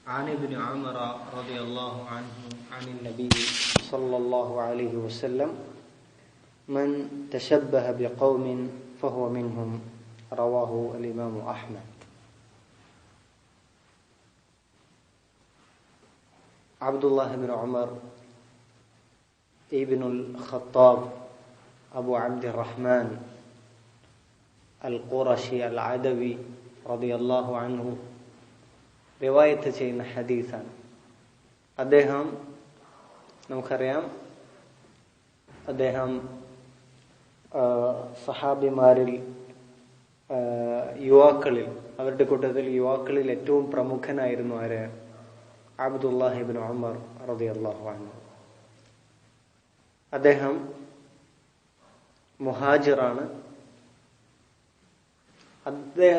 عن ابن عمر رضي الله عنه عن النبي صلى الله عليه وسلم من تشبه بقوم فهو منهم رواه الإمام أحمد. അബ്ദുല്ലാഹ് ഇബ്നു ഉമർ ഇബ്നുൽ Khattab Abu Abdurahman അൽ ഖുറശി അൽ അദവി റളിയല്ലാഹു അൻഹു റിവായത്ത് ചെയ്യുന്ന ഹദീസാണ്. അദ്ദേഹം നമുക്കറിയാം, അദ്ദേഹം സഹാബിമാരിൽ യുവാക്കളിൽ, അവരുടെ കൂട്ടത്തിൽ യുവാക്കളിൽ ഏറ്റവും പ്രമുഖനായിരുന്നു ആര്? അബ്ദുല്ലാഹ് ഇബ്നു ഉമർ റളിയല്ലാഹു അൻഹു. അദ്ദേഹം മുഹാജിറാണ്.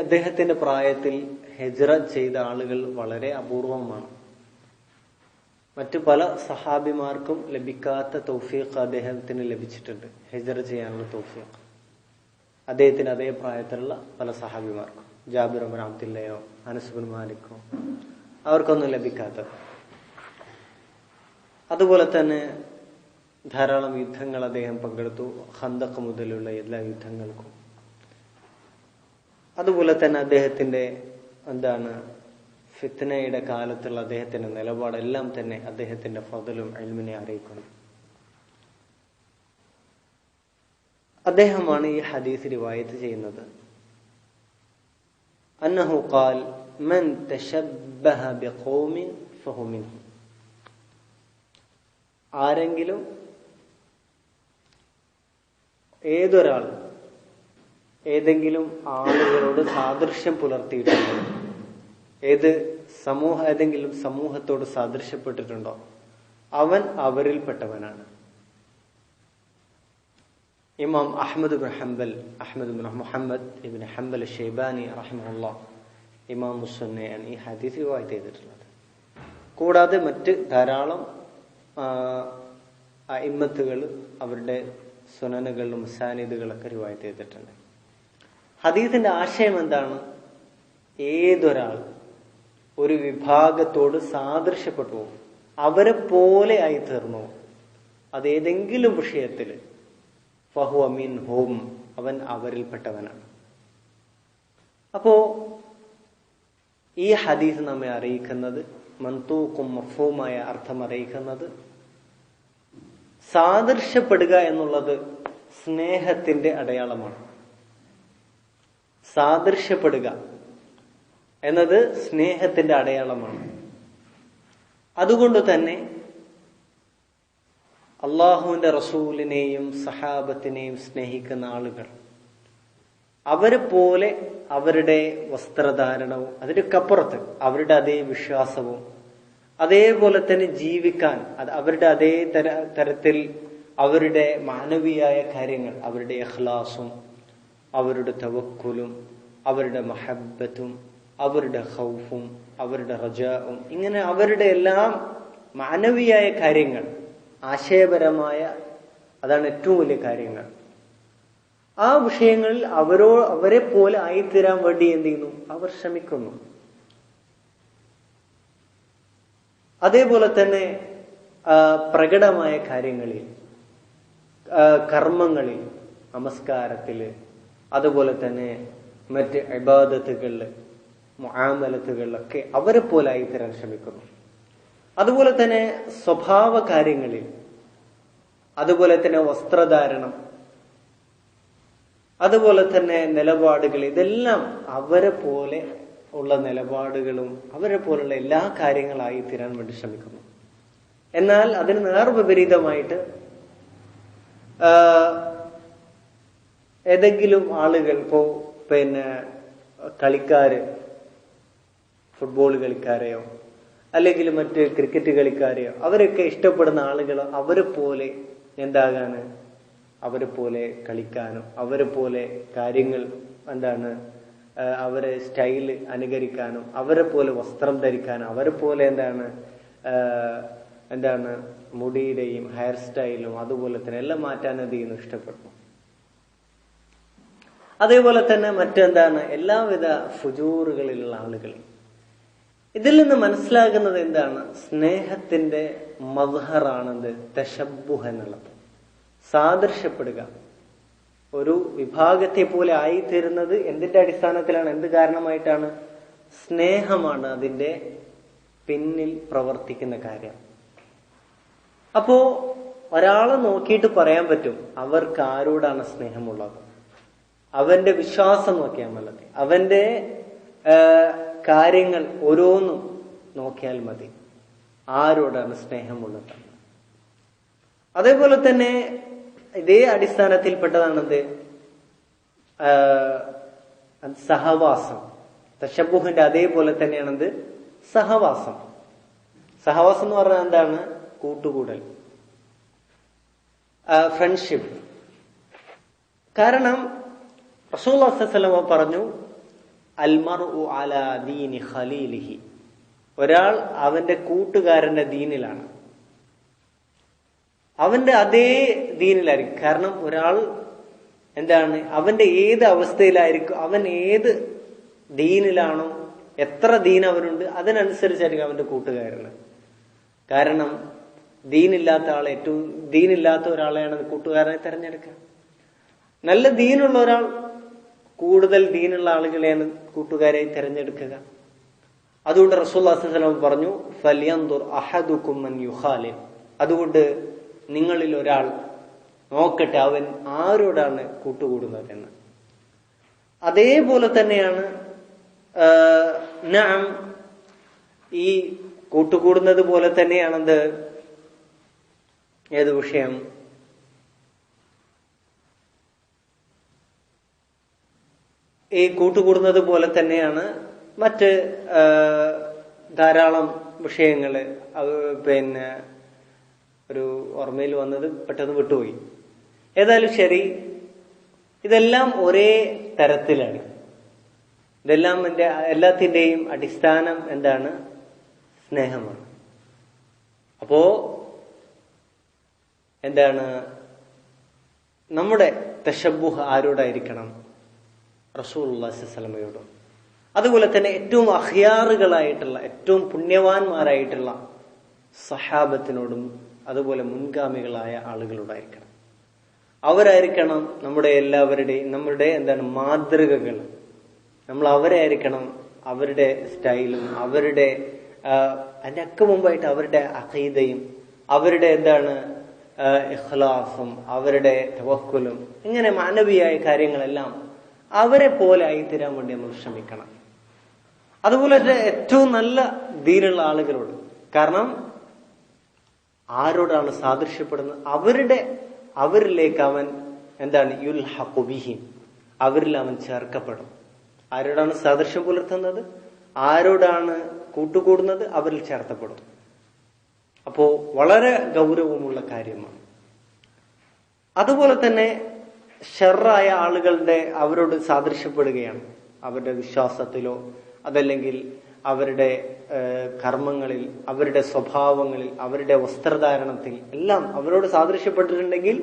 അദ്ദേഹത്തിന്റെ പ്രായത്തിൽ ഹിജ്റ ചെയ്ത ആളുകൾ വളരെ അപൂർവമാണ്. മറ്റു പല സഹാബിമാർക്കും ലഭിക്കാത്ത തൗഫീഖ് അദ്ദേഹത്തിന് ലഭിച്ചിട്ടുണ്ട്, ഹിജ്റ ചെയ്യാനുള്ള തൗഫീഖ്. അദ്ദേഹത്തിന് അതേ പ്രായത്തിലുള്ള പല സഹാബിമാർക്കും, ജാബിർ ഇബ്നു അബ്ദുല്ലയോ അനസ് ഇബ്നു മാലിക്കോ, അവർക്കൊന്നും ലഭിക്കാത്തത്. അതുപോലെ തന്നെ ധാരാളം യുദ്ധങ്ങൾ അദ്ദേഹം പങ്കെടുത്തു, ഖന്തഖ് മുതലുള്ള എല്ലാ യുദ്ധങ്ങൾക്കും. അതുപോലെ തന്നെ അദ്ദേഹത്തിന്റെ ഫിത്നയുടെ കാലത്തുള്ള അദ്ദേഹത്തിന്റെ നിലപാടെല്ലാം തന്നെ അദ്ദേഹത്തിന്റെ ഫضലും ഇൽമിനെ അറിയിക്കുന്നു. അദ്ദേഹമാണ് ഈ ഹദീസ് റിവായത്ത് ചെയ്യുന്നത്. അന്നഹു ഖാൽ മൻ തശബ്ബഹ ബിഖൗമിൻ ഫഹു മിൻഹും. ആരെങ്കിലും, ഏതൊരാൾ ഏതെങ്കിലും ആളുകളോട് സാദൃശ്യം പുലർത്തിയിട്ടുണ്ടോ, ഏതെങ്കിലും സമൂഹത്തോട് സാദൃശ്യപ്പെട്ടിട്ടുണ്ടോ, അവൻ അവരിൽപ്പെട്ടവനാണ്. ഇമാം അഹ്മദ് ഇബ്നു മുഹമ്മദ് ഇബ്നു ഹംബൽ ഷൈബാനി റഹിമഹുല്ലാഹ് ഇമാം മുസ്ലിമാണ് ഈ ഹദീസ് റിവായത്ത് ചെയ്തിട്ടുള്ളത്. കൂടാതെ മറ്റ് ധാരാളം അഇമ്മത്തുകൾ അവരുടെ സുനനുകളിലും മുസാനിദുകളൊക്കെ റിവായത്ത് ചെയ്തിട്ടുണ്ട്. ഹദീസിന്റെ ആശയം എന്താണ്? ഏതൊരാൾ ഒരു വിഭാഗത്തോട് സാദൃശ്യപ്പെട്ടു, അവരെ പോലെ ആയി തീർന്നു, അതേതെങ്കിലും വിഷയത്തിൽ ഫഹുവ മിൻഹും, അവൻ അവരിൽപ്പെട്ടവനാണ്. അപ്പോ ഈ ഹദീസ് നമ്മെ അറിയിക്കുന്നത്, മൻതൂഖും മഫ്ഹൂമായ അർത്ഥം അറിയിക്കുന്നത്, സാദൃശ്യപ്പെടുക എന്നുള്ളത് സ്നേഹത്തിന്റെ അടയാളമാണ്. സാദൃശ്യപ്പെടുക എന്നത് സ്നേഹത്തിന്റെ അടയാളമാണ്. അതുകൊണ്ട് തന്നെ അള്ളാഹുവിന്റെ റസൂലിനെയും സഹാബത്തിനെയും സ്നേഹിക്കുന്ന ആളുകൾ അവരെ പോലെ അവരുടെ വസ്ത്രധാരണവും അതിനൊക്കപ്പുറത്ത് അവരുടെ അതേ വിശ്വാസവും അതേപോലെ തന്നെ ജീവിക്കാൻ, അവരുടെ അതേ തരത്തിൽ അവരുടെ മാനവിയായ കാര്യങ്ങൾ, അവരുടെ ഇഖ്ലാസും അവരുടെ തവക്കുലും അവരുടെ മഹബ്ബത്തും അവരുടെ ഖൗഫും അവരുടെ റജാഉം, ഇങ്ങനെ അവരുടെ എല്ലാം മാനവിയായ കാര്യങ്ങൾ, ആശയപരമായ, അതാണ് ഏറ്റവും വലിയ കാര്യങ്ങൾ. ആ വിഷയങ്ങളിൽ അവരെ പോലെ ആയിത്തീരാൻ വേണ്ടി എന്ത് ചെയ്യുന്നു? അവർ ശ്രമിക്കുന്നു. അതേപോലെ തന്നെ പ്രകടമായ കാര്യങ്ങളിൽ, കർമ്മങ്ങളിൽ, നമസ്കാരത്തില്, അതുപോലെ തന്നെ മറ്റ് ഇബാദത്തുകളില്, മുആമലത്തുകളിലൊക്കെ അവരെ പോലെ ആയിത്തീരാൻ ശ്രമിക്കുന്നു. അതുപോലെ തന്നെ സ്വഭാവ കാര്യങ്ങളിൽ, അതുപോലെ തന്നെ വസ്ത്രധാരണം, അതുപോലെ തന്നെ നിലപാടുകൾ, ഇതെല്ലാം അവരെ പോലെ ഉള്ള നിലപാടുകളും അവരെ പോലുള്ള എല്ലാ കാര്യങ്ങളായി തീരാൻ വേണ്ടി ശ്രമിക്കുന്നു. എന്നാൽ അതിന് നേർവിപരീതമായിട്ട് ഏതെങ്കിലും ആളുകൾ, ഇപ്പോ കളിക്കാര്, ഫുട്ബോൾ കളിക്കാരെയോ അല്ലെങ്കിൽ മറ്റ് ക്രിക്കറ്റ് കളിക്കാരെയോ അവരൊക്കെ ഇഷ്ടപ്പെടുന്ന ആളുകൾ അവരെ പോലെ എന്താകാന്, അവരെ പോലെ കളിക്കാനും അവരെ പോലെ കാര്യങ്ങൾ അവരെ സ്റ്റൈല് അനുകരിക്കാനും അവരെ പോലെ വസ്ത്രം ധരിക്കാനും അവരെ പോലെ മുടിയുടെയും ഹെയർ സ്റ്റൈലും അതുപോലെ തന്നെ എല്ലാം മാറ്റാൻ എന്ത് ചെയ്യുന്നു? ഇഷ്ടപ്പെടുന്നു. അതേപോലെ തന്നെ മറ്റെന്താണ്, എല്ലാവിധ ഫുജൂറുകളിലുള്ള ആളുകൾ, ഇതിൽ നിന്ന് മനസ്സിലാകുന്നത് എന്താണ്? സ്നേഹത്തിന്റെ മദ്ഹറാണെന്ത്? തശബ്ബുഹ് എന്നുള്ളത്, സാദൃശ്യപ്പെടുക. ഒരു വിഭാഗത്തെ പോലെ ആയിത്തീരുന്നത് എന്തിന്റെ അടിസ്ഥാനത്തിലാണ്? എന്ത് കാരണമായിട്ടാണ്? സ്നേഹമാണ് അതിന്റെ പിന്നിൽ പ്രവർത്തിക്കുന്ന കാര്യം. അപ്പോ ഒരാളെ നോക്കിയിട്ട് പറയാൻ പറ്റും അവർക്ക് ആരോടാണ് സ്നേഹമുള്ളത്. അവന്റെ വിശ്വാസം നോക്കിയാൽ മതി, അവന്റെ കാര്യങ്ങൾ ഓരോന്നും നോക്കിയാൽ മതി, ആരോടാണ് സ്നേഹമുള്ളത്. അതേപോലെ തന്നെ ഇതേ അടിസ്ഥാനത്തിൽപ്പെട്ടതാണെന്ത്? സഹവാസം. തശബ്ബുഹിന്റെ അതേപോലെ തന്നെയാണെന്ത്? സഹവാസം. സഹവാസം എന്ന് പറഞ്ഞാൽ എന്താണ്? കൂട്ടുകൂടൽ, ഫ്രണ്ട്ഷിപ്പ്. കാരണം റസൂലുള്ളാഹി സ്വല്ലല്ലാഹു അലൈഹി വസല്ലം പറഞ്ഞു, അൽമർഉ അലാ ദീനി ഖലീലിഹി, ഒരാൾ അവന്റെ കൂട്ടുകാരന്റെ ദീനിലാണ്, അവന്റെ അതേ ദീനിലായിരിക്കും. കാരണം ഒരാൾ എന്താണ്, അവന്റെ ഏത് അവസ്ഥയിലായിരിക്കും, അവൻ ഏത് ദീനിലാണോ, എത്ര ദീൻ അവനുണ്ട്, അതിനനുസരിച്ചായിരിക്കും അവന്റെ കൂട്ടുകാരന്. കാരണം ദീനില്ലാത്ത ആളെ, ഏറ്റവും ദീനില്ലാത്ത ഒരാളെയാണ് കൂട്ടുകാരനെ തെരഞ്ഞെടുക്കുക. നല്ല ദീനുള്ള ഒരാൾ കൂടുതൽ ദീനുള്ള ആളുകളെയാണ് കൂട്ടുകാരായി തെരഞ്ഞെടുക്കുക. അതുകൊണ്ട് റസൂലുള്ളാഹി സ്വല്ലല്ലാഹു അലൈഹി വസല്ലം പറഞ്ഞു, ഫൽയൻദുർ അഹദുകും മൻ യുഖാലിൽ, അതുകൊണ്ട് നിങ്ങളിൽ ഒരാൾ നോക്കട്ടെ അവൻ ആരോടാണ് കൂട്ടുകൂടുന്നത് എന്ന്. അതേപോലെ തന്നെയാണ് നഅം, ഈ കൂട്ടുകൂടുന്നത് പോലെ തന്നെയാണെന്ത്? ഏത് വിഷയം? ഈ കൂട്ടുകൂടുന്നത് പോലെ തന്നെയാണ് മറ്റ് ധാരാളം വിഷയങ്ങള്. പിന്നെ ഒരു ഓർമ്മയിൽ വന്നത് പെട്ടെന്ന് വിട്ടുപോയി. ഏതായാലും ശരി, ഇതെല്ലാം ഒരേ തരത്തിലാണ്. ഇതെല്ലാം എല്ലാത്തിന്റെയും അടിസ്ഥാനം എന്താണ്? സ്നേഹമാണ്. അപ്പോ എന്താണ് നമ്മുടെ തശബ്ബുഹ്? ആരോടായിരിക്കണം? റസൂലുള്ളാഹി സ്വല്ലല്ലാഹു അലൈഹി വസല്ലമയോടും. അതുപോലെ തന്നെ ഏറ്റവും അഖ്യാറുകളായിട്ടുള്ള, ഏറ്റവും പുണ്യവാന്മാരായിട്ടുള്ള സഹാബത്തിനോടും, അതുപോലെ മുൻഗാമികളായ ആളുകളോടായിരിക്കണം. അവരായിരിക്കണം നമ്മുടെ എല്ലാവരുടെയും, നമ്മുടെ എന്താണ് മാതൃകകൾ. നമ്മൾ അവരെ ആയിരിക്കണം, അവരുടെ സ്റ്റൈലും അവരുടെ അതിന്റെ ഒക്കെ മുമ്പായിട്ട് അവരുടെ അഖീദയും അവരുടെ എന്താണ് ഇഖ്ലാസും അവരുടെ തവക്കുലും, ഇങ്ങനെ മാനവിയായ കാര്യങ്ങളെല്ലാം അവരെ പോലെ ആയിത്തീരാൻ വേണ്ടി നമ്മൾ ശ്രമിക്കണം. അതുപോലെ തന്നെ ഏറ്റവും നല്ല ദീനുള്ള ആളുകളോട്. കാരണം ആരോടാണ് സാദൃശ്യപ്പെടുന്നത്? അവരിലേക്ക് അവൻ എന്താണ്? യുൽഹഖു ബിഹിം, അവരിൽ അവൻ ചേർക്കപ്പെടും. ആരോടാണ് സാദൃശ്യം പുലർത്തുന്നത്? ആരോടാണ് കൂട്ടുകൂടുന്നത്? അവരിൽ ചേർത്തപ്പെടും. അപ്പോ വളരെ ഗൗരവമുള്ള കാര്യമാണ്. അതുപോലെ തന്നെ ഷർറായ ആളുകളുടെ അവരോട് സാദൃശ്യപ്പെടുകയാണ്. അവരുടെ വിശ്വാസത്തിലോ അതല്ലെങ്കിൽ അവരുടെ കർമ്മങ്ങളിൽ, അവരുടെ സ്വഭാവങ്ങളിൽ, അവരുടെ വസ്ത്രധാരണത്തിൽ എല്ലാം അവരോട് സാദൃശ്യപ്പെട്ടിട്ടുണ്ടെങ്കിൽ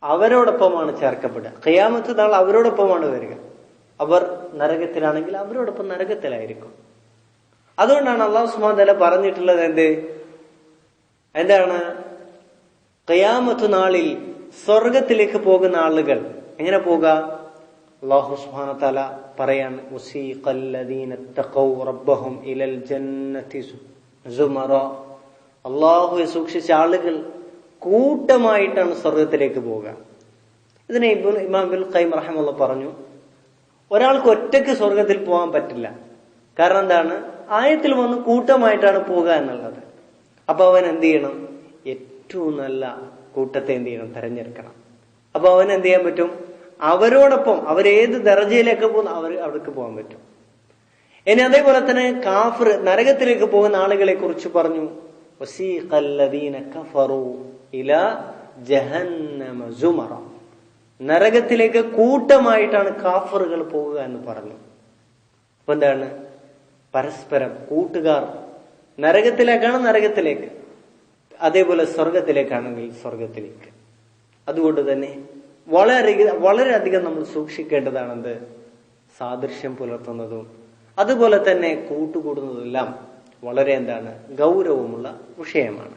അവരോടൊപ്പമാണ് ചേർക്കപ്പെടുക. ഖിയാമത്ത് നാൾ അവരോടൊപ്പമാണ് വരിക. അവർ നരകത്തിലാണെങ്കിൽ അവരോടൊപ്പം നരകത്തിലായിരിക്കും. അതുകൊണ്ടാണ് അല്ലാഹു സുബ്ഹാനഹു വ തആല പറഞ്ഞിട്ടുള്ളത് എന്താണ്? ഖിയാമത്ത് നാളിൽ സ്വർഗത്തിലേക്ക് പോകുന്ന ആളുകൾ എങ്ങനെ പോവുക? അല്ലാഹു സുബ്ഹാനഹു വ തആല പറയാണ്, വസീഖല്ലദീന തഖൗ റബ്ബഹും ഇലൽ ജന്നതി സുമറ, അല്ലാഹുവെ സൂക്ഷിച്ച ആളുകൾ കൂട്ടമായിട്ടാണ് സ്വർഗത്തിലേക്ക് പോവുക. ഇതിനെ ഇമാം ഇബ്നുൽ ഖയ്യിം റഹിമഹുല്ലാഹ് പറഞ്ഞു, ഒരാൾക്ക് ഒറ്റയ്ക്ക് സ്വർഗത്തിൽ പോകാൻ പറ്റില്ല. കാരണം എന്താണ്? ആയത്തിൽ വന്ന് കൂട്ടമായിട്ടാണ് പോവുക എന്നുള്ളത്. അപ്പൊ അവൻ എന്ത് ചെയ്യണം? ഏറ്റവും നല്ല കൂട്ടത്തെ എന്ത് ചെയ്യണം? തെരഞ്ഞെടുക്കണം. അപ്പൊ അവൻ എന്ത് ചെയ്യാൻ പറ്റും? അവരോടൊപ്പം അവരേത് ദർജയിലേക്ക് പോകുന്ന അവിടേക്ക് പോകാൻ പറ്റും. ഇനി അതേപോലെ തന്നെ കാഫിർ, നരകത്തിലേക്ക് പോകുന്ന ആളുകളെ കുറിച്ച് പറഞ്ഞു, വസീഖല്ലദീന കഫറു ഇലാ ജഹന്നമ സുമറ, നരകത്തിലേക്ക് കൂട്ടമായിട്ടാണ് കാഫറുകൾ പോവുക എന്ന് പറഞ്ഞു. അപ്പൊ എന്താണ്? പരസ്പരം കൂട്ടുകാർ. നരകത്തിലേക്കാണ് നരകത്തിലേക്ക്, അതേപോലെ സ്വർഗത്തിലേക്കാണെങ്കിൽ സ്വർഗത്തിലേക്ക്. അതുകൊണ്ട് തന്നെ വളരെയധികം നമ്മൾ സൂക്ഷിക്കേണ്ടതാണെന്ത്? സാദൃശ്യം പുലർത്തുന്നതും അതുപോലെ തന്നെ കൂട്ടുകൂടുന്നതെല്ലാം വളരെ ഗൗരവമുള്ള വിഷയമാണ്.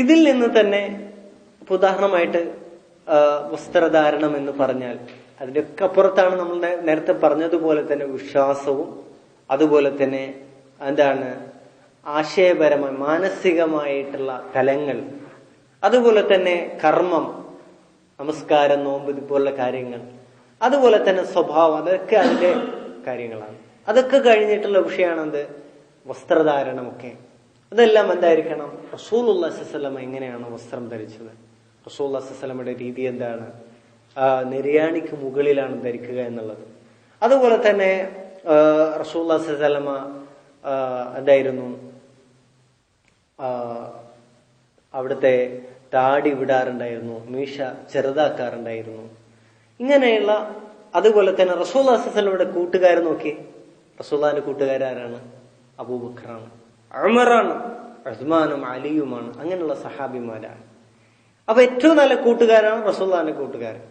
ഇതിൽ നിന്ന് തന്നെ ഉദാഹരണമായിട്ട് വസ്ത്രധാരണം എന്ന് പറഞ്ഞാൽ അതിൻ്റെയൊക്കെ അപ്പുറത്താണ് നമ്മൾ നേരത്തെ പറഞ്ഞതുപോലെ തന്നെ വിശ്വാസവും അതുപോലെ തന്നെ ആശയപരമായ മാനസികമായിട്ടുള്ള തലങ്ങൾ, അതുപോലെ തന്നെ കർമ്മം, നമസ്കാരം, നോമ്പ്, ഇതുപോലുള്ള കാര്യങ്ങൾ, അതുപോലെ തന്നെ സ്വഭാവം, അതൊക്കെ അതിന്റെ കാര്യങ്ങളാണ്. അതൊക്കെ കഴിഞ്ഞിട്ടുള്ള വിഷയമാണ് വസ്ത്രധാരണമൊക്കെ. അതെല്ലാം എന്തായിരിക്കണം? റസൂലുള്ളാഹി സ്വല്ലല്ലാഹു അലൈഹി വസല്ലം എങ്ങനെയാണ് വസ്ത്രം ധരിച്ചത്? റസൂലുള്ളാഹി സ്വല്ലല്ലാഹു അലൈഹി വസല്ലമയുടെ രീതി എന്താണ്? നിര്യാണിക്ക് മുകളിലാണ് ധരിക്കുക എന്നുള്ളത്. അതുപോലെ തന്നെ റസൂലുള്ളാഹി സ്വല്ലല്ലാഹു അലൈഹി വസല്ലമ എന്തായിരുന്നു? അവിടുത്തെ താടി വിടാറുണ്ടായിരുന്നു, മീശ ചെറുതാക്കാറുണ്ടായിരുന്നു. ഇങ്ങനെയുള്ള അതുപോലെ തന്നെ റസൂലുള്ളാഹി സ്വല്ലല്ലാഹു അലൈഹി വസല്ലമയുടെ കൂട്ടുകാരെ നോക്കി. റസൂലുള്ളാഹിന്റെ കൂട്ടുകാരാണ്? അബൂബക്കറാണ്, ഉമറാണ്, ഉസ്മാനും അലിയുമാണ്. അങ്ങനെയുള്ള സഹാബിമാരാണ്. അപ്പൊ ഏറ്റവും നല്ല കൂട്ടുകാരാണ് റസൂലുള്ളാഹിന്റെ കൂട്ടുകാരൻ.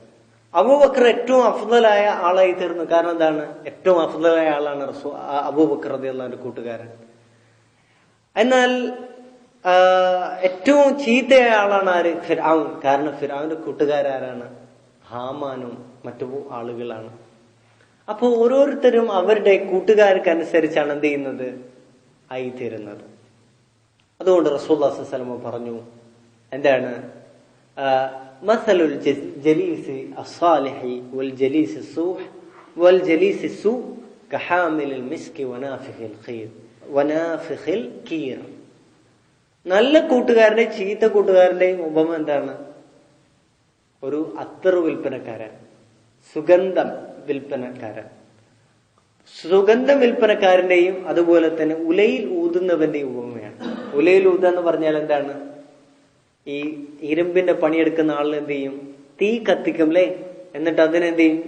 അബൂബക്കർ ഏറ്റവും അഫ്ദലായ ആളായി തീർന്നു. കാരണം എന്താണ്? ഏറ്റവും അഫ്ദലായ ആളാണ് അബൂബക്കർ റളിയല്ലാഹു അൻഹു കൂട്ടുകാരൻ. എന്നാൽ ഏറ്റവും ചീത്തയായ ആളാണ് ആര്? ഫിർഔൻ. കാരണം ഫിർഔന്റെ കൂട്ടുകാരാരാണ്? ഹാമാനും മറ്റു ആളുകളാണ്. അപ്പൊ ഓരോരുത്തരും അവരുടെ കൂട്ടുകാർക്ക് അനുസരിച്ചാണ് എന്ത് ചെയ്യുന്നത്? ആയിത്തീരുന്നത്. അതുകൊണ്ട് റസൂലുള്ളാഹി സ്വല്ലല്ലാഹു അലൈഹി വസല്ലം പറഞ്ഞു, എന്താണ്? മസലുൽ ജലീസി അസ്സാലിഹി വൽ ജലീസി സൂഹ് വൽ ജലീസി സൂ കഹാമിലിൽ മിസ്കി വനാഫിഖിൽ കീർ. നല്ല കൂട്ടുകാരന്റെയും ചീത്ത കൂട്ടുകാരന്റെയും ഉപമ എന്താണ്? ഒരു അത്തർ വിൽപ്പനക്കാരൻ, സുഗന്ധം വിൽപ്പനക്കാരൻ. സുഗന്ധം വിൽപ്പനക്കാരന്റെയും അതുപോലെ തന്നെ ഉലയിൽ ഊതുന്നവന്റെയും ഉപമയാണ്. ഉലയിൽ ഊതുക എന്ന് പറഞ്ഞാൽ എന്താണ്? ഈ ഇരുമ്പിന്റെ പണിയെടുക്കുന്ന ആളിന് എന്ത് ചെയ്യും? തീ കത്തിക്കും അല്ലേ? എന്നിട്ട് അതിനെന്ത് ചെയ്യും?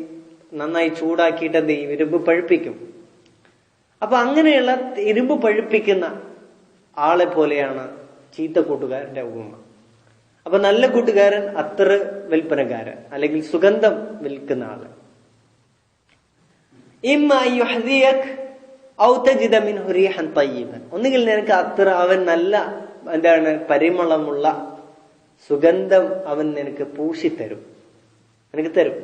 നന്നായി ചൂടാക്കിയിട്ട് എന്ത് ചെയ്യും? ഇരുമ്പ് പഴുപ്പിക്കും. അപ്പൊ അങ്ങനെയുള്ള ഇരുമ്പ് പഴുപ്പിക്കുന്ന ആളെ പോലെയാണ് ചീത്ത കൂട്ടുകാരന്റെ ഉപമ. അപ്പൊ നല്ല കൂട്ടുകാരൻ അത്തർ വിൽപ്പനക്കാരൻ അല്ലെങ്കിൽ സുഗന്ധം വിൽക്കുന്ന ആള്. ഒന്നുകിൽ നിനക്ക് അത്തർ, അവൻ നല്ല പരിമളമുള്ള സുഗന്ധം അവൻ നിനക്ക് പൂശിത്തരും, നിനക്ക് തരും.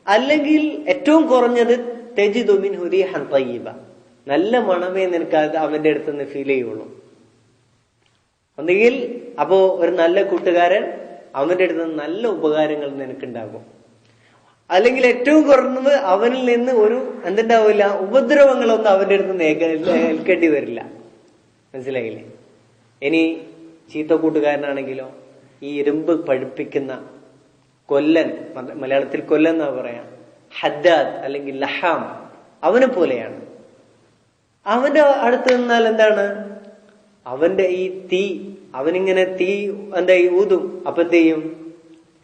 അല്ലെങ്കിൽ ഏറ്റവും കുറഞ്ഞത് തജിദു മിൻഹു റീഹൻ തയ്യിബ, നല്ല മണമേ നിനക്ക് അവന്റെ അടുത്ത് നിന്ന് ഫീൽ ചെയ്യുള്ളൂ. ഒന്നുകിൽ അപ്പോ ഒരു നല്ല കൂട്ടുകാരൻ, അവന്റെ അടുത്ത് നിന്ന് നല്ല ഉപകാരങ്ങൾ നിനക്കുണ്ടാകും. അല്ലെങ്കിൽ ഏറ്റവും കുറഞ്ഞത് അവനിൽ നിന്ന് ഒരു എന്തുണ്ടാവില്ല, ഉപദ്രവങ്ങളൊന്നും അവന്റെ അടുത്ത് നിന്ന് ഏൽക്കേണ്ടി വരില്ല. മനസ്സിലായില്ലേ? ഇനി ചീത്ത കൂട്ടുകാരനാണെങ്കിലോ ഈ ഇരുമ്പ് പഴുപ്പിക്കുന്ന കൊല്ലൻ, മലയാളത്തിൽ കൊല്ലൻ എന്നാ പറയാ, ഹദ്ദാദ് അല്ലെങ്കിൽ ലഹാം, അവനെ പോലെയാണ്. അവന്റെ അടുത്ത് നിന്നാൽ എന്താണ്? അവന്റെ ഈ തീ, അവനിങ്ങനെ തീ ഊതും. അപ്പൊ എന്ത് ചെയ്യും?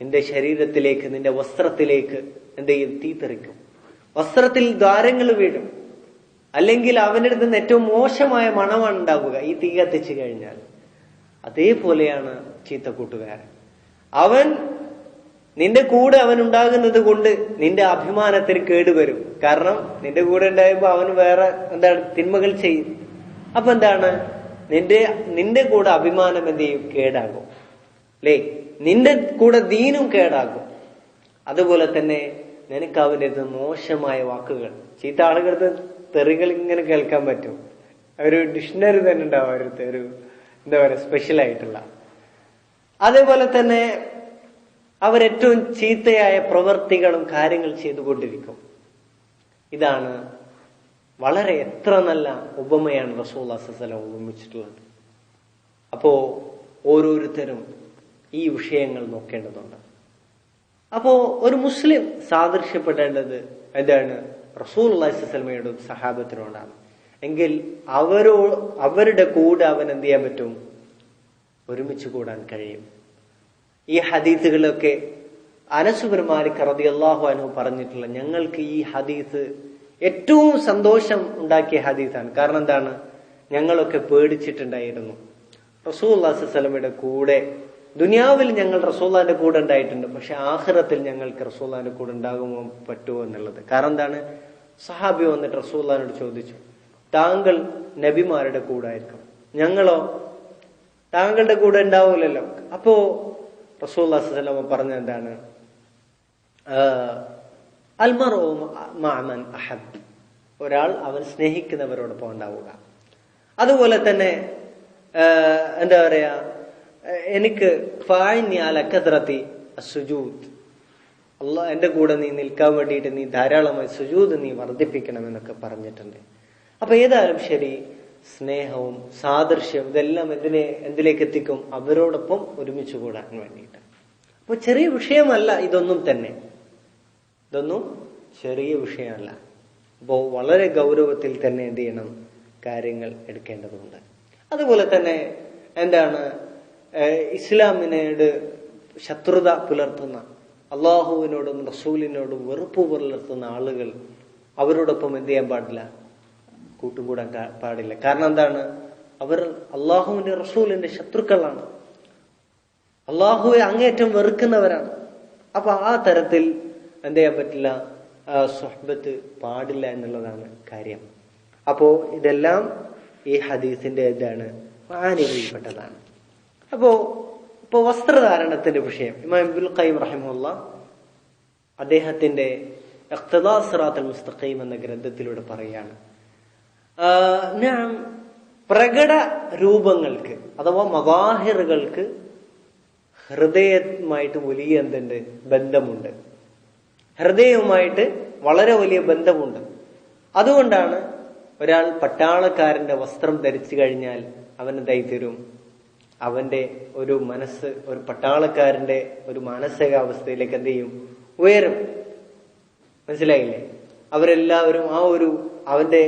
നിന്റെ ശരീരത്തിലേക്ക്, നിന്റെ വസ്ത്രത്തിലേക്ക് എന്ത് ചെയ്യും? തീ തെറിക്കും. വസ്ത്രത്തിൽ ദ്വാരങ്ങൾ വീഴും. അല്ലെങ്കിൽ അവന്റെ അടുത്ത് നിന്ന് ഏറ്റവും മോശമായ മണമാണ് ഉണ്ടാവുക ഈ തീ കത്തിച്ചു കഴിഞ്ഞാൽ. അതേപോലെയാണ് ചീത്ത കൂട്ടുകാരൻ. അവൻ നിന്റെ കൂടെ അവൻ ഉണ്ടാകുന്നത് കൊണ്ട് നിന്റെ അഭിമാനത്തിന് കേടുവരും. കാരണം നിന്റെ കൂടെ ഉണ്ടായപ്പോ അവൻ വേറെ തിന്മകൾ ചെയ്യും. അപ്പൊ നിന്റെ കൂടെ അഭിമാനം എന്ത് ചെയ്യും? കേടാകും അല്ലേ? നിന്റെ കൂടെ ദീനും കേടാകും. അതുപോലെ തന്നെ നിനക്ക് അവന്റെ അടുത്ത് മോശമായ വാക്കുകൾ, ചീത്ത ആളുകൾക്ക് തെറികൾ ഇങ്ങനെ കേൾക്കാൻ പറ്റും. ഒരു ഡിക്ഷണറി തന്നെ ഉണ്ടാവും അവരടുത്ത്, ഒരു സ്പെഷ്യൽ ആയിട്ടുള്ള. അതേപോലെ തന്നെ അവരേറ്റവും ചീത്തയായ പ്രവർത്തികളും കാര്യങ്ങൾ ചെയ്തുകൊണ്ടിരിക്കും. ഇതാണ് വളരെ എത്ര നല്ല ഉപമയാണ് റസൂലുള്ളാഹി സ്വല്ലല്ലാഹു അലൈഹി വസല്ലം ഉപമിച്ചിട്ടുള്ളത്. അപ്പോ ഓരോരുത്തരും ഈ വിഷയങ്ങൾ നോക്കേണ്ടതുണ്ട്. അപ്പോ ഒരു മുസ്ലിം സാദൃശ്യപ്പെടേണ്ടത് എന്താണ്? റസൂലുള്ളാഹി സ്വല്ലല്ലാഹു അലൈഹി വസല്ലമയോടും സഹാബത്തിനോടാണ്. എങ്കിൽ അവരുടെ കൂടെ അവൻ എന്ത് ചെയ്യാൻ പറ്റും? ഒരുമിച്ച് കൂടാൻ കഴിയും. ഈ ഹദീസുകളൊക്കെ അനസ് ബിൻ മാലിക് റളിയല്ലാഹു അൻഹു പറഞ്ഞിട്ടുള്ള, ഞങ്ങൾക്ക് ഈ ഹദീസ് ഏറ്റവും സന്തോഷം ഉണ്ടാക്കിയ ഹദീസാണ്. കാരണം എന്താണ്? ഞങ്ങളൊക്കെ പേടിച്ചിട്ടുണ്ടായിരുന്നു. റസൂലുള്ളാഹി സ്വല്ലല്ലാഹു അലൈഹി വസല്ലമയുടെ കൂടെ ദുനിയാവിൽ ഞങ്ങൾ റസൂലുള്ളാഹിന്റെ കൂടെ ഉണ്ടായിട്ടുണ്ട്, പക്ഷെ ആഖിറത്തിൽ ഞങ്ങൾക്ക് റസൂലുള്ളാഹിന്റെ കൂടെ ഉണ്ടാകുമോ പറ്റുമോ എന്നുള്ളത്. കാരണം എന്താണ്? സഹാബി വന്നിട്ട് റസൂലുള്ളാഹിനോട് ചോദിച്ചു, താങ്കൾ നബിമാരുടെ കൂടെ ആയിരിക്കും, ഞങ്ങളോ താങ്കളുടെ കൂടെ ഉണ്ടാവൂലല്ലോ. അപ്പോ റസൂലുള്ളാഹി സ്വല്ലല്ലാഹു അലൈഹി വസല്ലം പറഞ്ഞ എന്താണ്, അൽമറു മഅ മൻ അഹബ്, ഒരാൾ അവൻ സ്നേഹിക്കുന്നവരോടൊപ്പം ഉണ്ടാവുക. അതുപോലെ തന്നെ എന്താ പറയാ, എനിക്ക് ഫഅഇനി അല കദ്റതി അസ്സുജൂദ്, അല്ലാഹ് എന്റെ കൂടെ നീ നിൽക്കാൻ വേണ്ടിയിട്ട് നീ ധാരാളമായി സുജൂദ് നീ വർദ്ധിപ്പിക്കണമെന്നൊക്കെ പറഞ്ഞിട്ടുണ്ട്. അപ്പൊ ഏതായാലും ശരി, സ്നേഹവും സാദൃശ്യവും ഇതെല്ലാം എന്തിലേക്ക് എത്തിക്കും, അവരോടൊപ്പം ഒരുമിച്ച് കൂടാൻ വേണ്ടിയിട്ട്. അപ്പൊ ചെറിയ വിഷയമല്ല ഇതൊന്നും തന്നെ, ഇതൊന്നും ചെറിയ വിഷയമല്ല. അപ്പോ വളരെ ഗൗരവത്തിൽ തന്നെ എന്ത് ചെയ്യണം, കാര്യങ്ങൾ എടുക്കേണ്ടതുണ്ട്. അതുപോലെ തന്നെ എന്താണ്, ഇസ്ലാമിനോട് ശത്രുത പുലർത്തുന്ന, അള്ളാഹുവിനോടും റസൂലിനോടും വെറുപ്പ് പുലർത്തുന്ന ആളുകൾ, അവരോടൊപ്പം എന്ത് ചെയ്യാൻ പാടില്ല, കൂട്ടുകൂടാൻ പാടില്ല. കാരണം എന്താണ്, അവർ അള്ളാഹുവിന്റെ റസൂലിന്റെ ശത്രുക്കളാണ്, അള്ളാഹുവെ അങ്ങേറ്റം വെറുക്കുന്നവരാണ്. അപ്പൊ ആ തരത്തിൽ എന്ത് ചെയ്യാൻ പറ്റില്ല, സുഹ്ബത്ത് പാടില്ല എന്നുള്ളതാണ് കാര്യം. അപ്പോ ഇതെല്ലാം ഈ ഹദീസിന്റെ എന്താണ്, ആനികളിൽപ്പെട്ടതാണ്. ഇപ്പൊ വസ്ത്രധാരണത്തിന്റെ വിഷയം ഇമാം ഇബ്നുൽ ഖയ്യിം റഹിമഹുല്ലാഹ് അദ്ദേഹത്തിന്റെ ഇഖ്തിദാ സിറാത്തുൽ മുസ്തഖീം എന്ന ഗ്രന്ഥത്തിലൂടെ പറയാണ്, പ്രകട രൂപങ്ങൾക്ക് അഥവാ മവാഹിറുകൾക്ക് ഹൃദയവുമായിട്ട് വലിയ എന്തുണ്ട്, ബന്ധമുണ്ട്. ഹൃദയവുമായിട്ട് വളരെ വലിയ ബന്ധമുണ്ട്. അതുകൊണ്ടാണ് ഒരാൾ പട്ടാളക്കാരന്റെ വസ്ത്രം ധരിച്ചു കഴിഞ്ഞാൽ അവന് ദൈതരും അവന്റെ ഒരു മനസ്സ് ഒരു പട്ടാളക്കാരന്റെ ഒരു മാനസികാവസ്ഥയിലേക്ക് എന്ത് ചെയ്യും, ഉയരും. മനസ്സിലായില്ലേ? അവരെല്ലാവരും ആ ഒരു അവന്റെ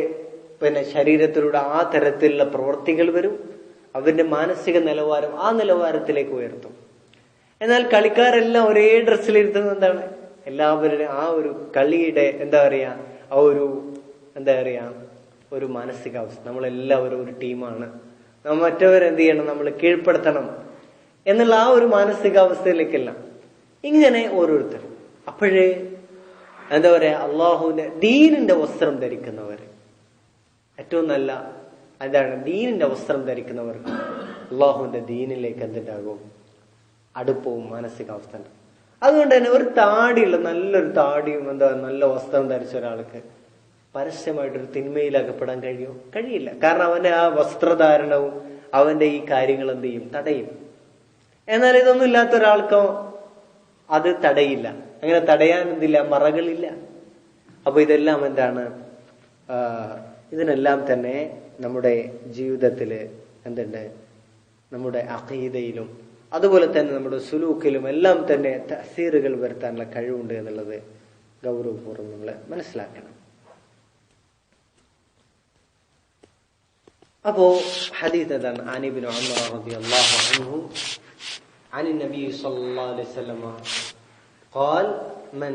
ശരീരത്തിലൂടെ ആ തരത്തിലുള്ള പ്രവൃത്തികൾ വരും, അവന്റെ മാനസിക നിലവാരം ആ നിലവാരത്തിലേക്ക് ഉയർത്തും. എന്നാൽ കളിക്കാരെല്ലാം ഒരേ ഡ്രസ്സിലിരുത്തുന്നത് എന്താണ്, എല്ലാവരുടെയും ആ ഒരു കളിയുടെ എന്താ പറയാ, ആ ഒരു എന്താ പറയാ ഒരു മാനസികാവസ്ഥ, നമ്മളെല്ലാവരും ഒരു ടീമാണ്, മറ്റവരെന്ത് ചെയ്യണം, നമ്മൾ കീഴ്പ്പെടുത്തണം എന്നുള്ള ആ ഒരു മാനസികാവസ്ഥയിലേക്കല്ല. ഇങ്ങനെ ഓരോരുത്തരും. അപ്പോഴേ എന്താ പറയാ, അള്ളാഹുവിന്റെ ദീനിന്റെ വസ്ത്രം ധരിക്കുന്നവര് ഏറ്റവും നല്ല എന്താണ്, ദീനിന്റെ വസ്ത്രം ധരിക്കുന്നവർക്ക് അള്ളാഹുവിന്റെ ദീനിലേക്ക് എന്തുണ്ടാകും, അടുപ്പവും മാനസികാവസ്ഥ ഉണ്ട്. അതുകൊണ്ട് തന്നെ ഒരു താടിയുള്ള നല്ലൊരു താടിയും എന്താ നല്ല വസ്ത്രം ധരിച്ച ഒരാൾക്ക് പരസ്യമായിട്ടൊരു തിന്മയിൽ അകപ്പെടാൻ കഴിയില്ല. കാരണം അവന്റെ ആ വസ്ത്രധാരണവും അവന്റെ ഈ കാര്യങ്ങൾ എന്ത് ചെയ്യും, തടയും. എന്നാൽ ഇതൊന്നും ഇല്ലാത്ത ഒരാൾക്കോ അത് തടയില്ല. അങ്ങനെ തടയാൻ എന്തില്ല, മറകളില്ല. അപ്പൊ ഇതെല്ലാം എന്താണ്, ഇതിനെല്ലാം തന്നെ നമ്മുടെ ജീവിതത്തില് എന്തുണ്ട്, നമ്മുടെ അഖീദയിലും അതുപോലെ തന്നെ നമ്മുടെ സുലൂക്കിലും എല്ലാം തന്നെ തഅ്സീറുകൾ വരുത്താനുള്ള കഴിവുണ്ട് എന്നുള്ളത് ഗൗരവപൂർവ്വം നമ്മൾ മനസ്സിലാക്കണം. അപ്പോ ഹദീസ് എന്താണ്, അനി ഇബ്നു ഉമർ റളിയല്ലാഹു അൻഹു അനി നബി സല്ലല്ലാഹു അലൈഹി വസല്ലം ഖാൽ മൻ